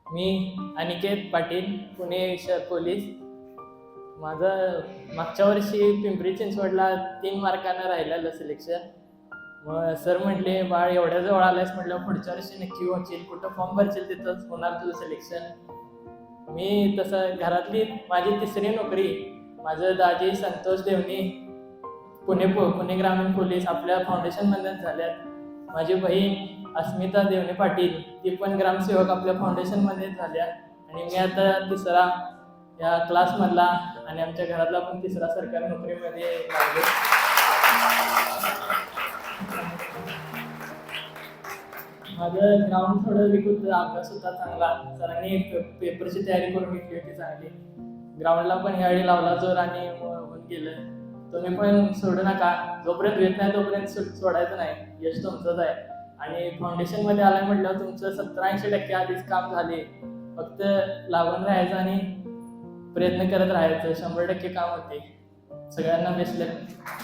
मी अनिकेत पाटील, पुणे शहर पोलीस. माझं मागच्या वर्षी पिंपरी चिंचवडला 3 मार्कानं राहिलेलं सिलेक्शन. मग सर म्हटले, बाळ एवढ्या जवळ आलायस म्हटलं पुढच्या वर्षी नक्की होशील, कुठं फॉर्म भरशील तिथंच होणार तुझं सिलेक्शन. मी तसं घरातली माझी 3री नोकरी. माझं दाजी संतोष देवणी पुणे ग्रामीण पोलीस आपल्या फाउंडेशनमध्येच झाल्यात. माझी बहीण अस्मिता देवणे पाटील ती पण ग्रामसेवक आपल्या फाउंडेशनमध्येच झाल्या. आणि मी आता 3रा या क्लासमधला आणि आमच्या घरातला पण 3रा सरकारी नोकरीमध्ये लागलो. माझं ग्राउंड थोडं वीक होतं, अभ्यास होता चांगला. सरांनी पेपरची तयारी करून घेतली होती चांगली. ग्राउंडला पण ह्यावेळी लावला जोर आणि होऊन गेलं. तुम्ही पण सोडू नका, जोपर्यंत येत नाही तोपर्यंत सोडायचं नाही. यश तुमचंच आहे. आणि फाउंडेशनमध्ये आलाय म्हटल्यावर तुमचं 70-80% आधीच काम झाले. फक्त लागून राहायचं आणि प्रयत्न करत राहायचं. 100% काम होते. सगळ्यांना बेस्ट लक.